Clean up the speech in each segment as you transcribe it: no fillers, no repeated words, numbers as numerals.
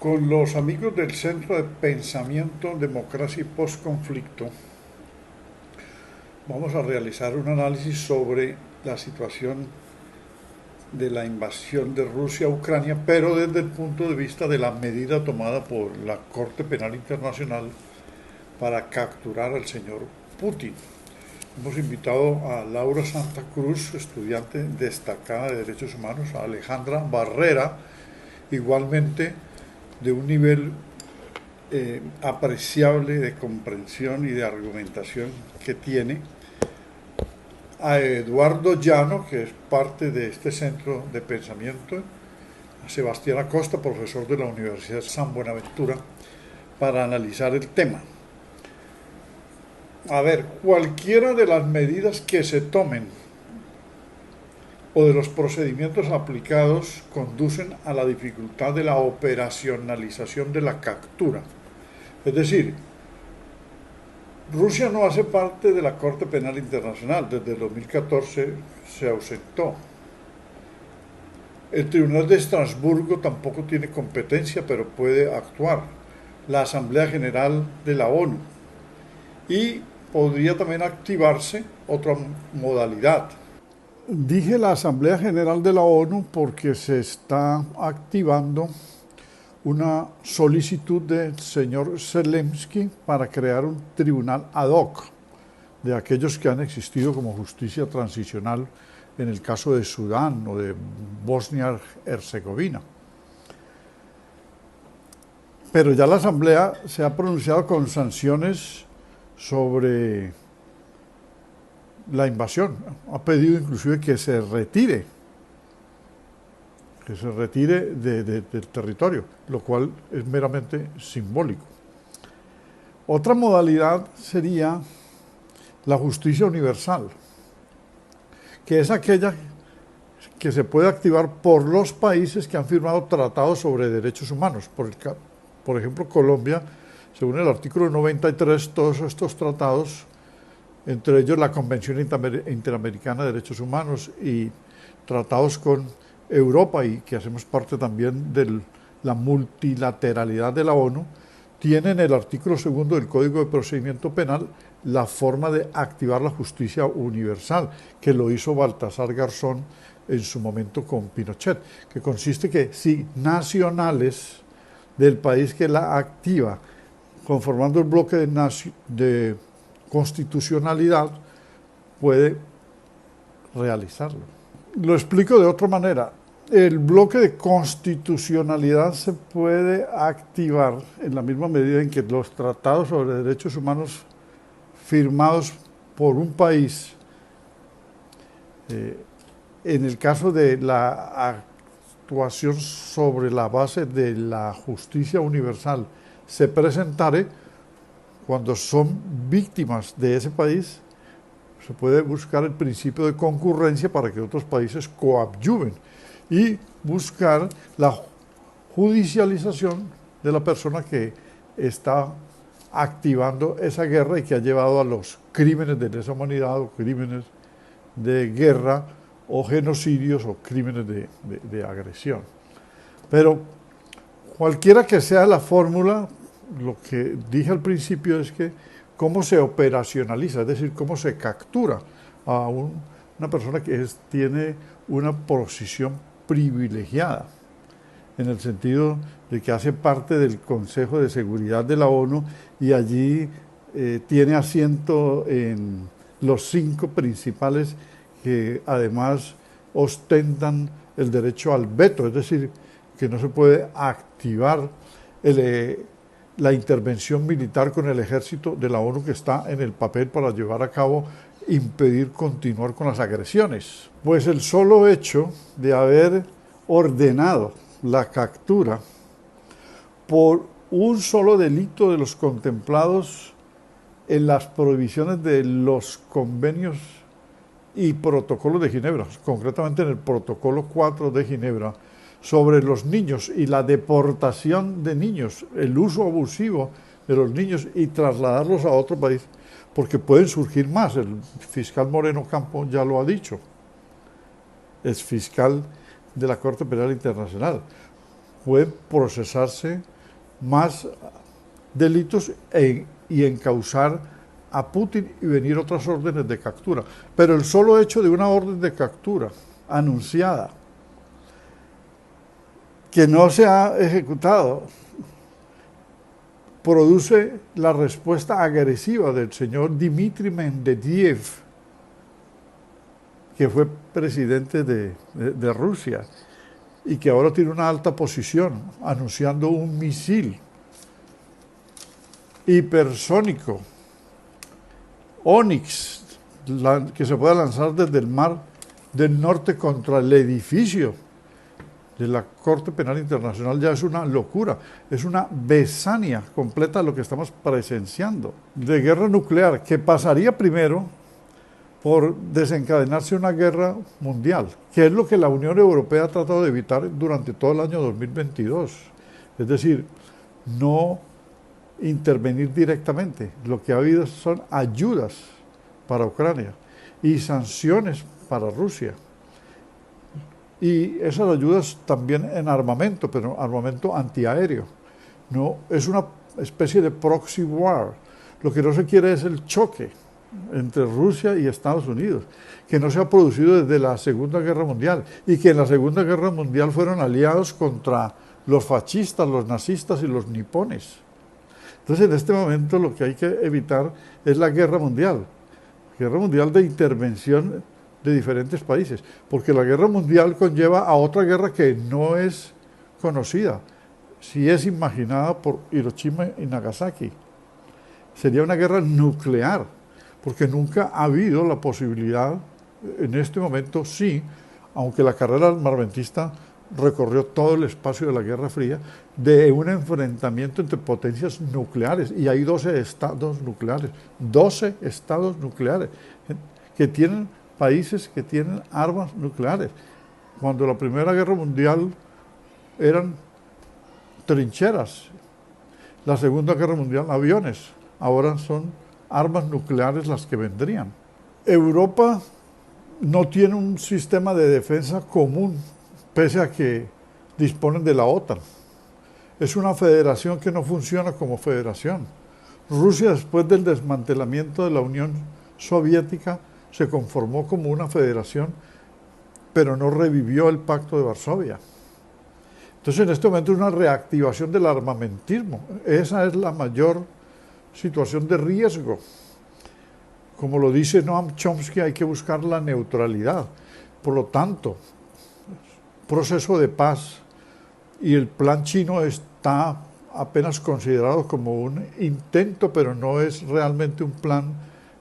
Con los amigos del Centro de Pensamiento, Democracia y Postconflicto, vamos a realizar un análisis sobre la situación de la invasión de Rusia a Ucrania, pero desde el punto de vista de la medida tomada por la Corte Penal Internacional para capturar al señor Putin. Hemos invitado a Laura Santa Cruz, estudiante destacada de Derechos Humanos, a Alejandra Barrera, igualmente de un nivel apreciable de comprensión y de argumentación que tiene, a Eduardo Llano, que es parte de este centro de pensamiento, a Sebastián Acosta, profesor de la Universidad de San Buenaventura, para analizar el tema. A ver, cualquiera de las medidas que se tomen o de los procedimientos aplicados conducen a la dificultad de la operacionalización de la captura. Es decir, Rusia no hace parte de la Corte Penal Internacional, desde el 2014 se ausentó. El Tribunal de Estrasburgo tampoco tiene competencia, pero puede actuar. La Asamblea General de la ONU. Y podría también activarse otra modalidad. Dije la Asamblea General de la ONU porque se está activando una solicitud del señor Zelensky para crear un tribunal ad hoc de aquellos que han existido como justicia transicional en el caso de Sudán o de Bosnia-Herzegovina. Pero ya la Asamblea se ha pronunciado con sanciones sobre la invasión. Ha pedido inclusive que se retire del territorio, lo cual es meramente simbólico. Otra modalidad sería la justicia universal, que es aquella que se puede activar por los países que han firmado tratados sobre derechos humanos. Por ejemplo, Colombia, según el artículo 93, todos estos tratados, entre ellos la Convención Interamericana de Derechos Humanos y tratados con Europa, y que hacemos parte también de la multilateralidad de la ONU, tienen el artículo 2 del Código de Procedimiento Penal la forma de activar la justicia universal, que lo hizo Baltasar Garzón en su momento con Pinochet, que consiste que si nacionales del país que la activa, conformando el bloque de constitucionalidad, puede realizarlo. Lo explico de otra manera. El bloque de constitucionalidad se puede activar en la misma medida en que los tratados sobre derechos humanos firmados por un país, en el caso de la actuación sobre la base de la justicia universal, se presentare cuando son víctimas de ese país, se puede buscar el principio de concurrencia para que otros países coadyuven y buscar la judicialización de la persona que está activando esa guerra y que ha llevado a los crímenes de lesa humanidad o crímenes de guerra o genocidios o crímenes de agresión. Pero cualquiera que sea la fórmula, lo que dije al principio es que cómo se operacionaliza, es decir, cómo se captura a una persona que tiene una posición privilegiada, en el sentido de que hace parte del Consejo de Seguridad de la ONU y allí tiene asiento en los 5 principales que además ostentan el derecho al veto, es decir, que no se puede activar la intervención militar con el ejército de la ONU que está en el papel para llevar a cabo, impedir continuar con las agresiones. Pues el solo hecho de haber ordenado la captura por un solo delito de los contemplados en las prohibiciones de los convenios y protocolos de Ginebra, concretamente en el protocolo 4 de Ginebra, sobre los niños y la deportación de niños, el uso abusivo de los niños y trasladarlos a otro país, porque pueden surgir más. El fiscal Moreno Campo ya lo ha dicho, es fiscal de la Corte Penal Internacional. Pueden procesarse más delitos y encausar a Putin y venir otras órdenes de captura. Pero el solo hecho de una orden de captura anunciada que no se ha ejecutado produce la respuesta agresiva del señor Dmitry Medvedev, que fue presidente de Rusia y que ahora tiene una alta posición, anunciando un misil hipersónico Onyx, que se puede lanzar desde el mar del norte contra el edificio de la Corte Penal Internacional. Ya es una locura, es una besania completa lo que estamos presenciando de guerra nuclear, que pasaría primero por desencadenarse una guerra mundial, que es lo que la Unión Europea ha tratado de evitar durante todo el año 2022. Es decir, no intervenir directamente. Lo que ha habido son ayudas para Ucrania y sanciones para Rusia. Y esas ayudas también en armamento, pero armamento antiaéreo. No, es una especie de proxy war. Lo que no se quiere es el choque entre Rusia y Estados Unidos, que no se ha producido desde la Segunda Guerra Mundial, y que en la Segunda Guerra Mundial fueron aliados contra los fascistas, los nazistas y los nipones. Entonces, en este momento lo que hay que evitar es la guerra mundial de intervención de diferentes países, porque la guerra mundial conlleva a otra guerra que no es conocida, si es imaginada por Hiroshima y Nagasaki. Sería una guerra nuclear, porque nunca ha habido la posibilidad, en este momento sí, aunque la carrera armamentista recorrió todo el espacio de la Guerra Fría, de un enfrentamiento entre potencias nucleares, y hay 12 estados nucleares, que tienen países que tienen armas nucleares. Cuando la Primera Guerra Mundial eran trincheras, la Segunda Guerra Mundial aviones, ahora son armas nucleares las que vendrían. Europa no tiene un sistema de defensa común, pese a que disponen de la OTAN. Es una federación que no funciona como federación. Rusia, después del desmantelamiento de la Unión Soviética, se conformó como una federación, pero no revivió el Pacto de Varsovia. Entonces, en este momento es una reactivación del armamentismo. Esa es la mayor situación de riesgo. Como lo dice Noam Chomsky, hay que buscar la neutralidad. Por lo tanto, proceso de paz y el plan chino está apenas considerado como un intento, pero no es realmente un plan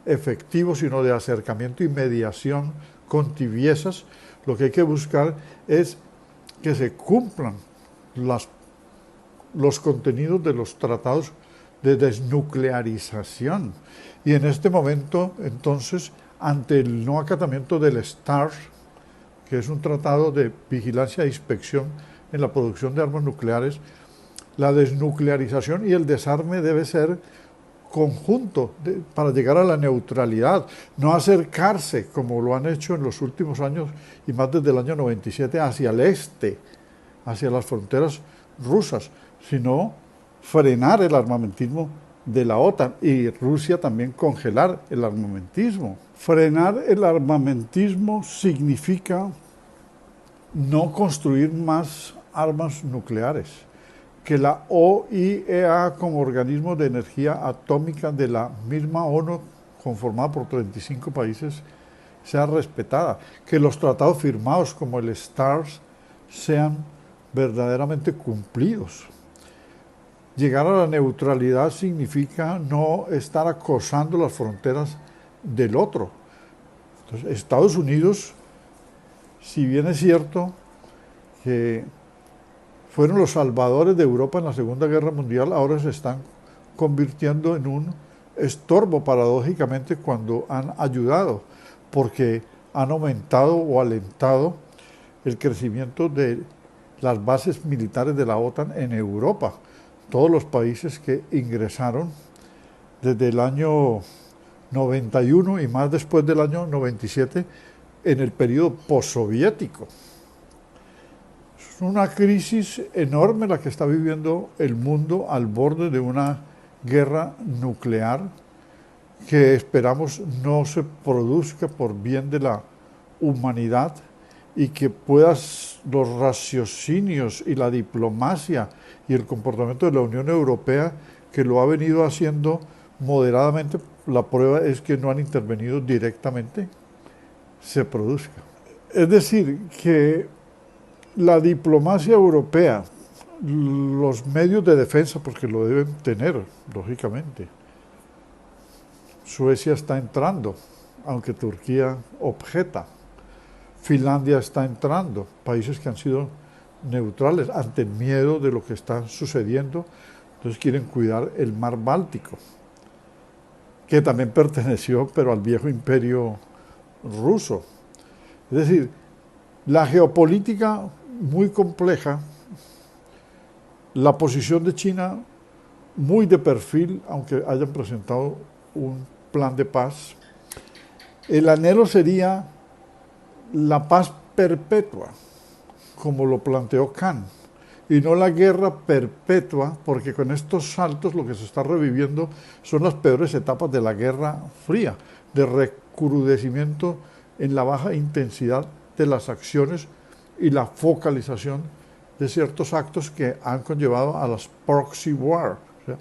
efectivo, sino de acercamiento y mediación con tibiezas. Lo que hay que buscar es que se cumplan los contenidos de los tratados de desnuclearización. Y en este momento, entonces, ante el no acatamiento del START, que es un tratado de vigilancia e inspección en la producción de armas nucleares, la desnuclearización y el desarme debe ser conjunto para llegar a la neutralidad, no acercarse, como lo han hecho en los últimos años y más desde el año 97, hacia el este, hacia las fronteras rusas, sino frenar el armamentismo de la OTAN y Rusia también congelar el armamentismo. Frenar el armamentismo significa no construir más armas nucleares, que la OIEA como organismo de energía atómica de la misma ONU, conformada por 35 países, sea respetada, que los tratados firmados como el START sean verdaderamente cumplidos. Llegar a la neutralidad significa no estar acosando las fronteras del otro. Entonces, Estados Unidos, si bien es cierto que fueron los salvadores de Europa en la Segunda Guerra Mundial, ahora se están convirtiendo en un estorbo, paradójicamente, cuando han ayudado, porque han aumentado o alentado el crecimiento de las bases militares de la OTAN en Europa. Todos los países que ingresaron desde el año 91 y más después del año 97 en el periodo postsoviético. Es una crisis enorme la que está viviendo el mundo al borde de una guerra nuclear que esperamos no se produzca por bien de la humanidad y que los raciocinios y la diplomacia y el comportamiento de la Unión Europea, que lo ha venido haciendo moderadamente, la prueba es que no han intervenido directamente, se produzca. Es decir, que la diplomacia europea, los medios de defensa, porque lo deben tener, lógicamente. Suecia está entrando, aunque Turquía objeta. Finlandia está entrando, países que han sido neutrales ante el miedo de lo que está sucediendo, entonces quieren cuidar el mar Báltico, que también perteneció, pero al viejo imperio ruso. Es decir, la geopolítica muy compleja, la posición de China muy de perfil, aunque hayan presentado un plan de paz. El anhelo sería la paz perpetua, como lo planteó Kant, y no la guerra perpetua, porque con estos saltos lo que se está reviviendo son las peores etapas de la Guerra Fría, de recrudecimiento en la baja intensidad de las acciones y la focalización de ciertos actos que han conllevado a las proxy war, o sea,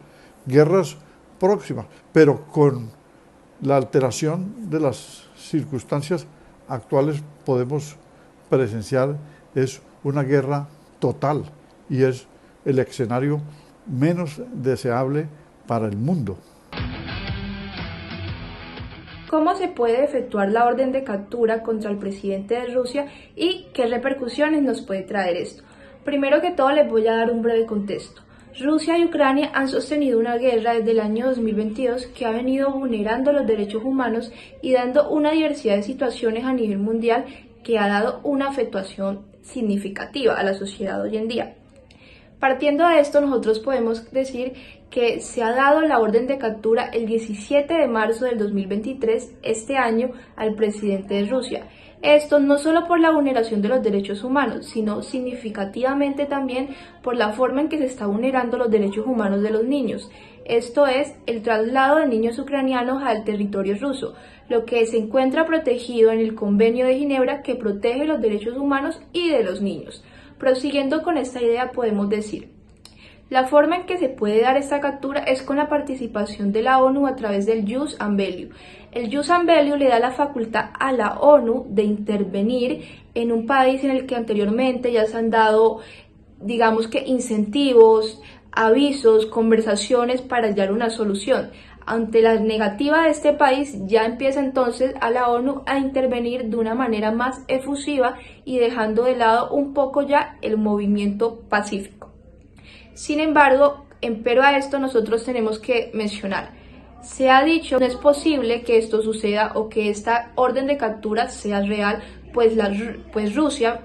guerras próximas, pero con la alteración de las circunstancias actuales podemos presenciar es una guerra total y es el escenario menos deseable para el mundo. ¿Cómo se puede efectuar la orden de captura contra el presidente de Rusia y qué repercusiones nos puede traer esto? Primero que todo les voy a dar un breve contexto. Rusia y Ucrania han sostenido una guerra desde el año 2022 que ha venido vulnerando los derechos humanos y dando una diversidad de situaciones a nivel mundial que ha dado una afectación significativa a la sociedad hoy en día. Partiendo de esto, nosotros podemos decir que se ha dado la orden de captura el 17 de marzo del 2023, este año, al presidente de Rusia. Esto no solo por la vulneración de los derechos humanos, sino significativamente también por la forma en que se está vulnerando los derechos humanos de los niños. Esto es el traslado de niños ucranianos al territorio ruso, lo que se encuentra protegido en el Convenio de Ginebra que protege los derechos humanos y de los niños. Prosiguiendo con esta idea podemos decir: la forma en que se puede dar esta captura es con la participación de la ONU a través del Jus and Bellius. El Jus and Bellius le da la facultad a la ONU de intervenir en un país en el que anteriormente ya se han dado, digamos que incentivos, avisos, conversaciones para hallar una solución. Ante la negativa de este país, ya empieza entonces a la ONU a intervenir de una manera más efusiva y dejando de lado un poco ya el movimiento pacífico. Sin embargo, empero a esto nosotros tenemos que mencionar, se ha dicho no es posible que esto suceda o que esta orden de captura sea real, pues Rusia,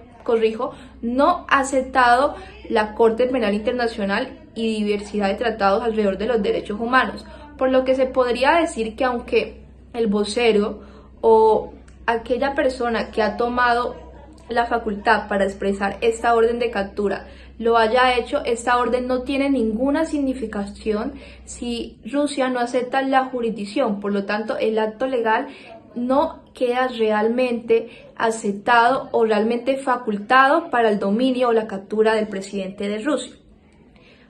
no ha aceptado la Corte Penal Internacional y diversidad de tratados alrededor de los derechos humanos, por lo que se podría decir que aunque el vocero o aquella persona que ha tomado la facultad para expresar esta orden de captura lo haya hecho, esta orden no tiene ninguna significación si Rusia no acepta la jurisdicción. Por lo tanto, el acto legal no queda realmente aceptado o realmente facultado para el dominio o la captura del presidente de Rusia.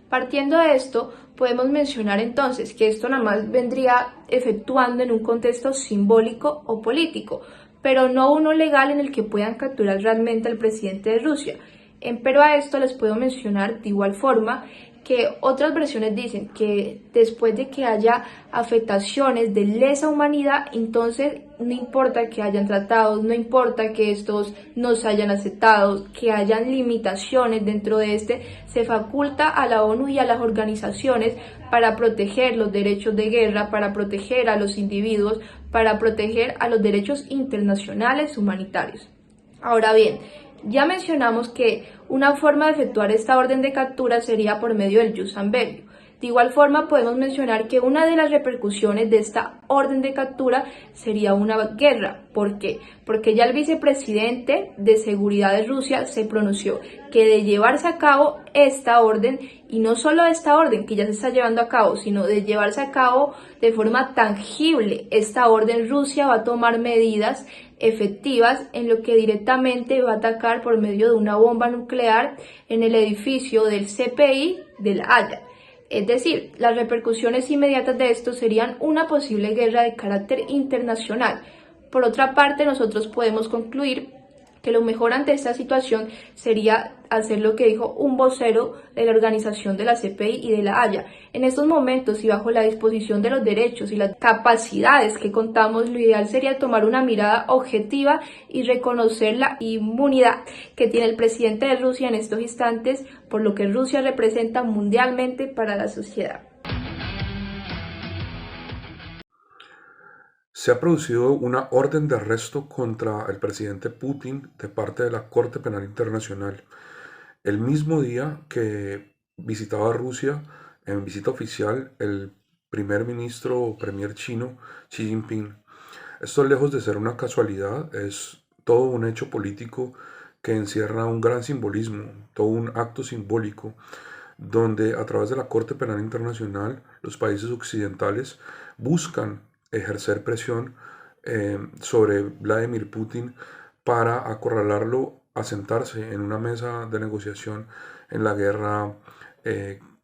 Partiendo de esto, podemos mencionar entonces que esto nada más vendría efectuando en un contexto simbólico o político, pero no uno legal en el que puedan capturar realmente al presidente de Rusia. Empero a esto les puedo mencionar de igual forma que otras versiones dicen que después de que haya afectaciones de lesa humanidad, entonces no importa que hayan tratados, no importa que estos no se hayan aceptado, que hayan limitaciones dentro de se faculta a la ONU y a las organizaciones para proteger los derechos de guerra, para proteger a los individuos, para proteger a los derechos internacionales humanitarios. Ahora bien, ya mencionamos que una forma de efectuar esta orden de captura sería por medio del Jus and Bellius. De igual forma, podemos mencionar que una de las repercusiones de esta orden de captura sería una guerra. ¿Por qué? Porque ya el vicepresidente de Seguridad de Rusia se pronunció que de llevarse a cabo esta orden, y no solo esta orden que ya se está llevando a cabo, sino de llevarse a cabo de forma tangible esta orden, Rusia va a tomar medidas efectivas en lo que directamente va a atacar por medio de una bomba nuclear en el edificio del CPI de La Haya. Es decir, las repercusiones inmediatas de esto serían una posible guerra de carácter internacional. Por otra parte, nosotros podemos concluir que lo mejor ante esta situación sería hacer lo que dijo un vocero de la organización de la CPI y de La Haya. En estos momentos y bajo la disposición de los derechos y las capacidades que contamos, lo ideal sería tomar una mirada objetiva y reconocer la inmunidad que tiene el presidente de Rusia en estos instantes, por lo que Rusia representa mundialmente para la sociedad. Se ha producido una orden de arresto contra el presidente Putin de parte de la Corte Penal Internacional, el mismo día que visitaba Rusia en visita oficial el primer ministro o premier chino Xi Jinping. Esto, lejos de ser una casualidad, es todo un hecho político que encierra un gran simbolismo, todo un acto simbólico, donde a través de la Corte Penal Internacional los países occidentales buscan ejercer presión sobre Vladimir Putin para acorralarlo a sentarse en una mesa de negociación en la guerra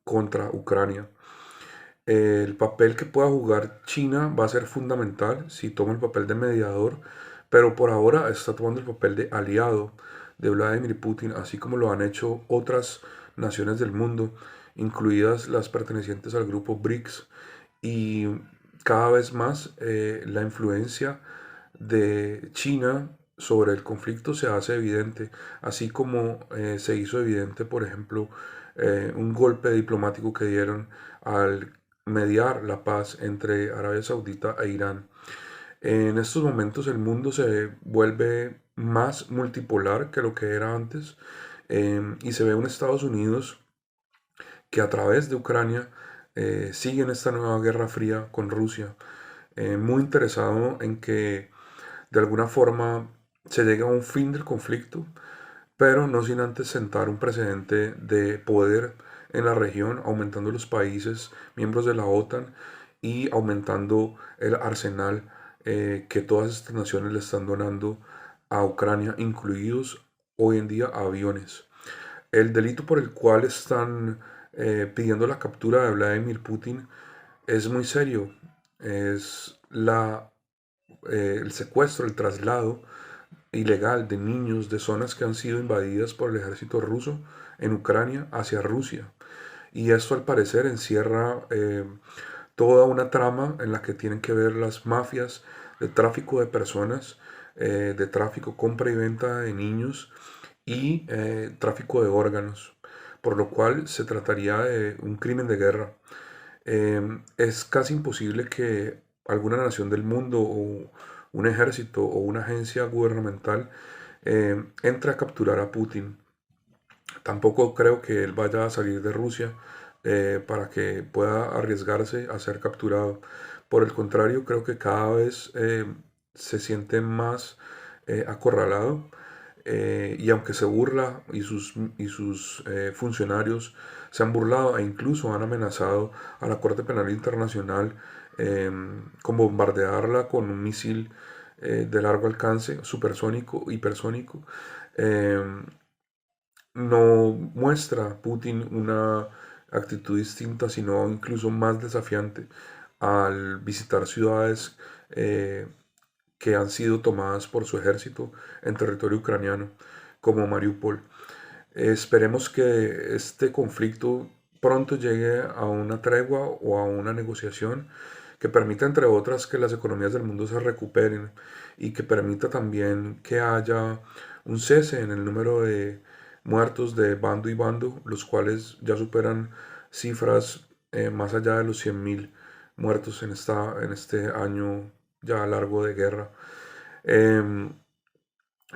contra Ucrania. El papel que pueda jugar China va a ser fundamental si toma el papel de mediador, pero por ahora está tomando el papel de aliado de Vladimir Putin, así como lo han hecho otras naciones del mundo, incluidas las pertenecientes al grupo BRICS, y cada vez más la influencia de China sobre el conflicto se hace evidente, así como se hizo evidente, por ejemplo, un golpe diplomático que dieron al mediar la paz entre Arabia Saudita e Irán. En estos momentos el mundo se vuelve más multipolar que lo que era antes, y se ve un Estados Unidos que a través de Ucrania sigue en esta nueva guerra fría con Rusia, muy interesado en que de alguna forma se llegue a un fin del conflicto, pero no sin antes sentar un precedente de poder en la región, aumentando los países miembros de la OTAN y aumentando el arsenal que todas estas naciones le están donando a Ucrania, incluidos hoy en día aviones. El delito por el cual están pidiendo la captura de Vladimir Putin es muy serio. Es el secuestro, el traslado ilegal de niños de zonas que han sido invadidas por el ejército ruso en Ucrania hacia Rusia. Y esto al parecer encierra toda una trama en la que tienen que ver las mafias de tráfico de personas, de tráfico, compra y venta de niños y tráfico de órganos, por lo cual se trataría de un crimen de guerra. Es casi imposible que alguna nación del mundo o un ejército o una agencia gubernamental entre a capturar a Putin. Tampoco creo que él vaya a salir de Rusia para que pueda arriesgarse a ser capturado. Por el contrario, creo que cada vez se siente más acorralado, y aunque se burla y sus funcionarios se han burlado e incluso han amenazado a la Corte Penal Internacional con bombardearla con un misil de largo alcance, supersónico, hipersónico, no muestra Putin una actitud distinta, sino incluso más desafiante al visitar ciudades que han sido tomadas por su ejército en territorio ucraniano, como Mariupol. Esperemos que este conflicto pronto llegue a una tregua o a una negociación que permita, entre otras, que las economías del mundo se recuperen y que permita también que haya un cese en el número de muertos de bando y bando, los cuales ya superan cifras más allá de los 100.000 muertos en este año ya largo de guerra.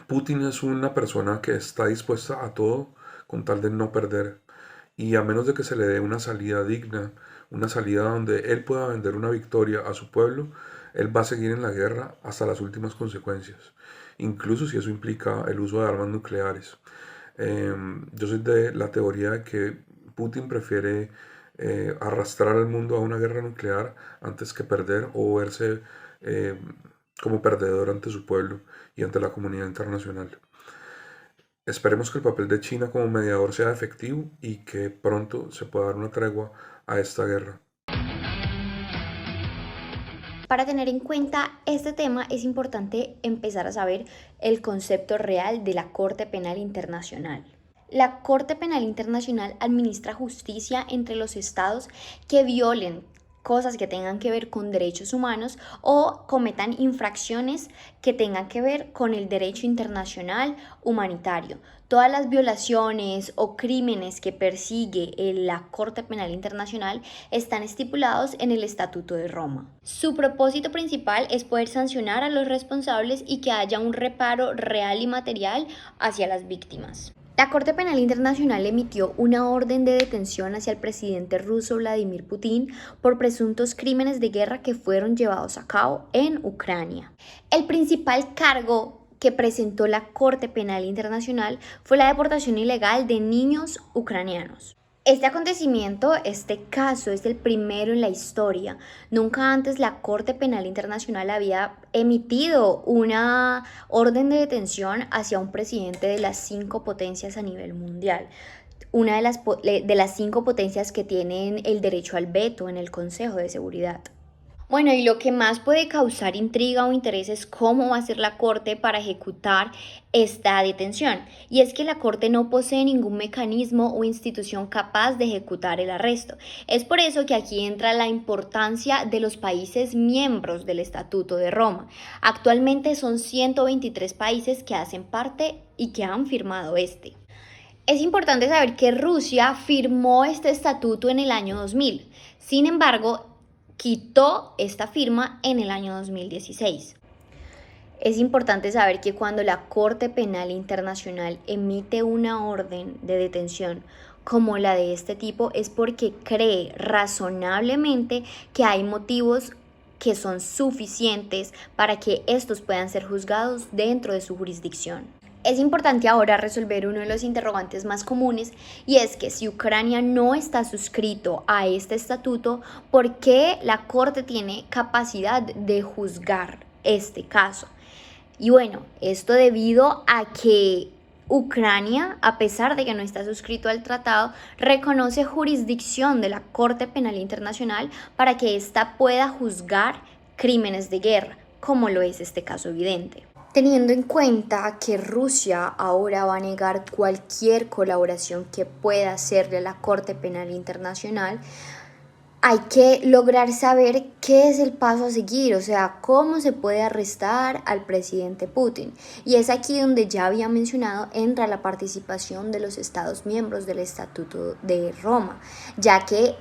Putin es una persona que está dispuesta a todo con tal de no perder, y a menos de que se le dé una salida digna una salida donde él pueda vender una victoria a su pueblo, él va a seguir en la guerra hasta las últimas consecuencias, incluso si eso implica el uso de armas nucleares. Yo soy de la teoría de que Putin prefiere arrastrar al mundo a una guerra nuclear antes que perder o verse eh, como perdedor ante su pueblo y ante la comunidad internacional. Esperemos que el papel de China como mediador sea efectivo y que pronto se pueda dar una tregua a esta guerra. Para tener en cuenta este tema es importante empezar a saber el concepto real de la Corte Penal Internacional. La Corte Penal Internacional administra justicia entre los estados que violen cosas que tengan que ver con derechos humanos o cometan infracciones que tengan que ver con el derecho internacional humanitario. Todas las violaciones o crímenes que persigue la Corte Penal Internacional están estipulados en el Estatuto de Roma. Su propósito principal es poder sancionar a los responsables y que haya un reparo real y material hacia las víctimas. La Corte Penal Internacional emitió una orden de detención hacia el presidente ruso Vladimir Putin por presuntos crímenes de guerra que fueron llevados a cabo en Ucrania. El principal cargo que presentó la Corte Penal Internacional fue la deportación ilegal de niños ucranianos. Este acontecimiento, este caso, es el primero en la historia. Nunca antes la Corte Penal Internacional había emitido una orden de detención hacia un presidente de las 5 potencias a nivel mundial. Una de las 5 potencias que tienen el derecho al veto en el Consejo de Seguridad. Bueno, y lo que más puede causar intriga o interés es cómo va a ser la Corte para ejecutar esta detención. Y es que la Corte no posee ningún mecanismo o institución capaz de ejecutar el arresto. Es por eso que aquí entra la importancia de los países miembros del Estatuto de Roma. Actualmente son 123 países que hacen parte y que han firmado este. Es importante saber que Rusia firmó este estatuto en el año 2000. Sin embargo, quitó esta firma en el año 2016. Es importante saber que cuando la Corte Penal Internacional emite una orden de detención como la de este tipo es porque cree razonablemente que hay motivos que son suficientes para que estos puedan ser juzgados dentro de su jurisdicción. Es importante ahora resolver uno de los interrogantes más comunes y es que si Ucrania no está suscrito a este estatuto, ¿por qué la Corte tiene capacidad de juzgar este caso? Y bueno, esto debido a que Ucrania, a pesar de que no está suscrito al tratado, reconoce jurisdicción de la Corte Penal Internacional para que ésta pueda juzgar crímenes de guerra, como lo es este caso evidente. Teniendo en cuenta que Rusia ahora va a negar cualquier colaboración que pueda hacerle a la Corte Penal Internacional, hay que lograr saber qué es el paso a seguir, o sea, cómo se puede arrestar al presidente Putin. Y es aquí donde ya había mencionado entra la participación de los Estados miembros del Estatuto de Roma, ya que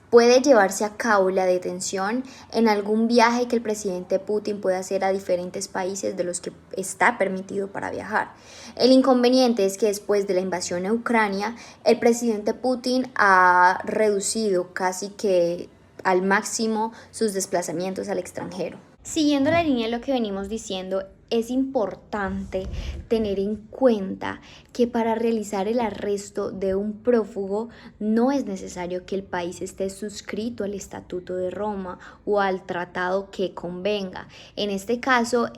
puede llevarse a cabo la detención en algún viaje que el presidente Putin pueda hacer a diferentes países de los que está permitido para viajar. El inconveniente es que después de la invasión a Ucrania, el presidente Putin ha reducido casi que al máximo sus desplazamientos al extranjero. Siguiendo la línea de lo que venimos diciendo, es importante tener en cuenta que para realizar el arresto de un prófugo no es necesario que el país esté suscrito al Estatuto de Roma o al tratado que convenga. En este caso,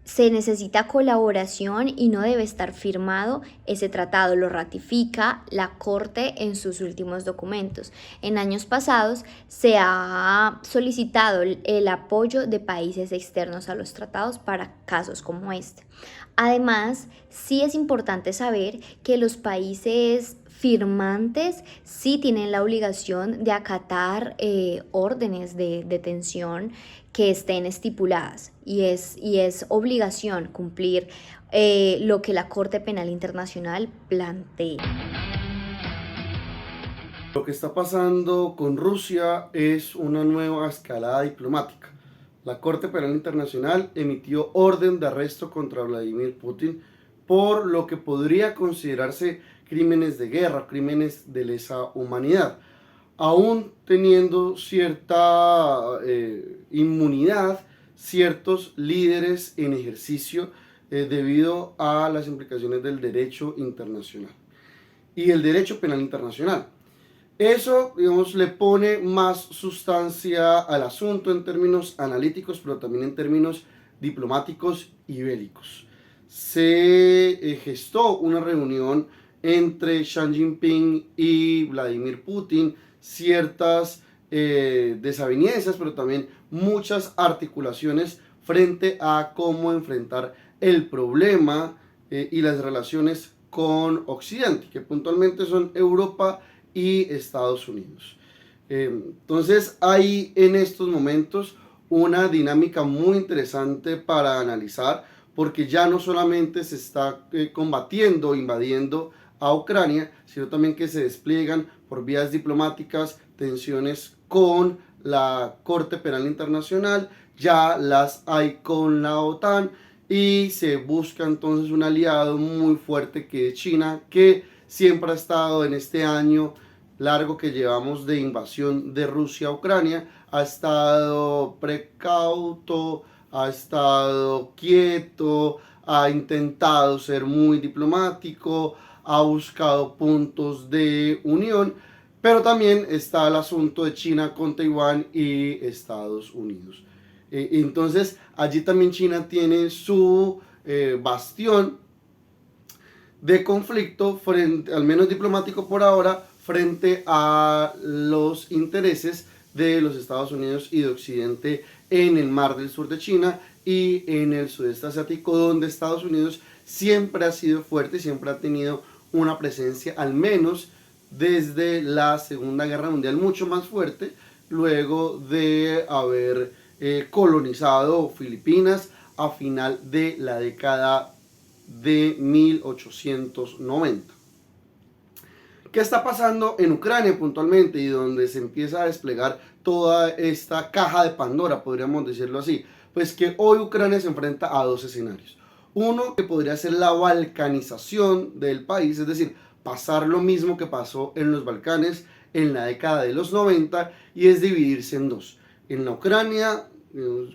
se necesita colaboración y no debe estar firmado. Ese tratado lo ratifica la Corte en sus últimos documentos. En años pasados se ha solicitado el apoyo de países externos a los tratados para casos como este. Además, sí es importante saber que los países firmantes sí tienen la obligación de acatar órdenes de detención que estén estipuladas y es obligación cumplir lo que la Corte Penal Internacional plantea. Lo que está pasando con Rusia es una nueva escalada diplomática. La Corte Penal Internacional emitió orden de arresto contra Vladimir Putin por lo que podría considerarse crímenes de guerra, crímenes de lesa humanidad, aún teniendo cierta inmunidad ciertos líderes en ejercicio debido a las implicaciones del derecho internacional y el derecho penal internacional. Eso, digamos, le pone más sustancia al asunto en términos analíticos, pero también en términos diplomáticos y bélicos. Se gestó una reunión entre Xi Jinping y Vladimir Putin, ciertas desavenencias, pero también muchas articulaciones frente a cómo enfrentar el problema y las relaciones con Occidente, que puntualmente son Europa y Estados Unidos. Entonces hay en estos momentos una dinámica muy interesante para analizar, porque ya no solamente se está combatiendo, invadiendo a Ucrania, sino también que se despliegan por vías diplomáticas tensiones con la Corte Penal Internacional, ya las hay con la OTAN, y se busca entonces un aliado muy fuerte que es China, que siempre ha estado en este año largo que llevamos de invasión de Rusia a Ucrania, ha estado precauto, ha estado quieto, ha intentado ser muy diplomático, ha buscado puntos de unión, pero también está el asunto de China con Taiwán y Estados Unidos. Entonces allí también China tiene su bastión de conflicto, frente, al menos diplomático por ahora, frente a los intereses de los Estados Unidos y de Occidente en el Mar del Sur de China y en el sudeste asiático, donde Estados Unidos siempre ha sido fuerte y siempre ha tenido una presencia, al menos desde la Segunda Guerra Mundial, mucho más fuerte, luego de haber colonizado Filipinas a final de la década de 1890. ¿Qué está pasando en Ucrania puntualmente y donde se empieza a desplegar toda esta caja de Pandora, podríamos decirlo así? Pues que hoy Ucrania se enfrenta a dos escenarios. Uno que podría ser la balcanización del país, es decir, pasar lo mismo que pasó en los Balcanes en la década de los 90, y es dividirse en dos. En la Ucrania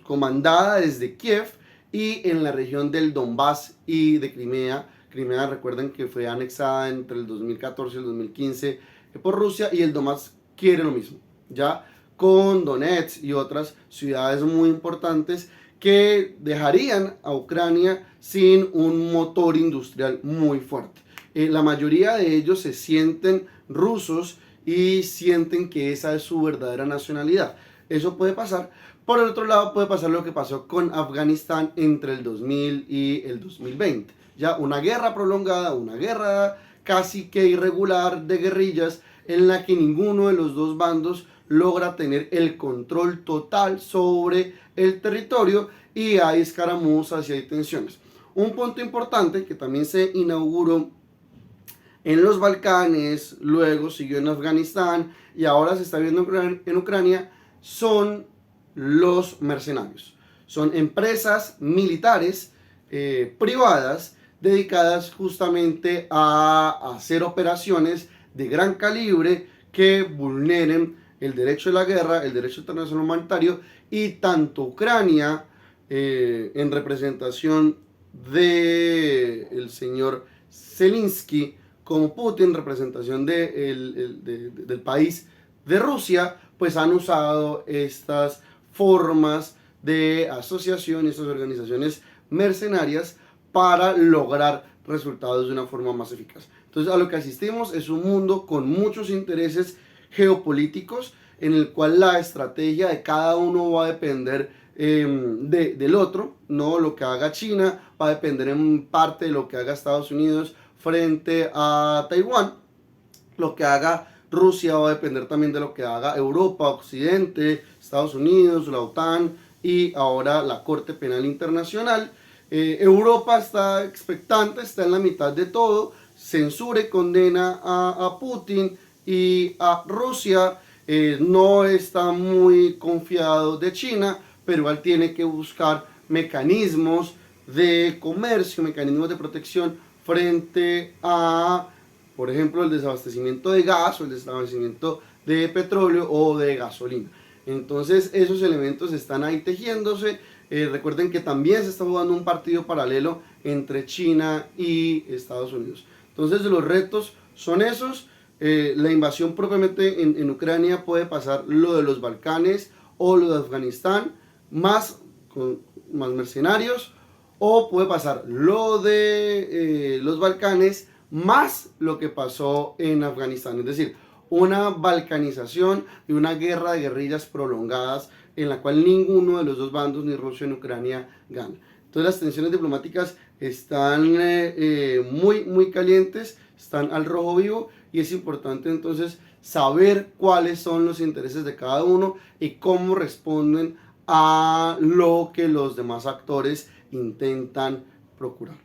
comandada desde Kiev y en la región del Donbass y de Crimea. Crimea, recuerden que fue anexada entre el 2014 y el 2015 por Rusia, y el Donbass quiere lo mismo, ya con Donetsk y otras ciudades muy importantes que dejarían a Ucrania sin un motor industrial muy fuerte. La mayoría de ellos se sienten rusos y sienten que esa es su verdadera nacionalidad. Eso puede pasar. Por el otro lado, puede pasar lo que pasó con Afganistán entre el 2000 y el 2020. Ya una guerra prolongada, una guerra casi que irregular de guerrillas, en la que ninguno de los dos bandos logra tener el control total sobre el territorio, y hay escaramuzas y hay tensiones. Un punto importante que también se inauguró en los Balcanes, luego siguió en Afganistán y ahora se está viendo en Ucrania, son los mercenarios. Son empresas militares privadas dedicadas justamente a hacer operaciones de gran calibre que vulneren el derecho de la guerra, el derecho internacional humanitario, y tanto Ucrania, en representación del señor Zelensky, como Putin, en representación del país de Rusia, pues han usado estas formas de asociación, estas organizaciones mercenarias, para lograr resultados de una forma más eficaz. Entonces, a lo que asistimos es un mundo con muchos intereses geopolíticos, en el cual la estrategia de cada uno va a depender del otro, ¿no? Lo que haga China va a depender en parte de lo que haga Estados Unidos frente a Taiwán. Lo que haga Rusia va a depender también de lo que haga Europa, Occidente, Estados Unidos, la OTAN y ahora la Corte Penal Internacional. Europa está expectante, está en la mitad de todo, censura y condena a Putin y a Rusia. No está muy confiado de China, pero igual tiene que buscar mecanismos de comercio, mecanismos de protección frente a, por ejemplo, el desabastecimiento de gas o el desabastecimiento de petróleo o de gasolina. Entonces esos elementos están ahí tejiéndose. Recuerden que también se está jugando un partido paralelo entre China y Estados Unidos. Entonces los retos son esos. La invasión propiamente en Ucrania puede pasar lo de los Balcanes o lo de Afganistán, más mercenarios, o puede pasar lo de los Balcanes más lo que pasó en Afganistán, es decir, una balcanización y una guerra de guerrillas prolongadas en la cual ninguno de los dos bandos, ni Rusia ni Ucrania, gana. Entonces las tensiones diplomáticas están muy calientes, están al rojo vivo, y es importante entonces saber cuáles son los intereses de cada uno y cómo responden a lo que los demás actores intentan procurar.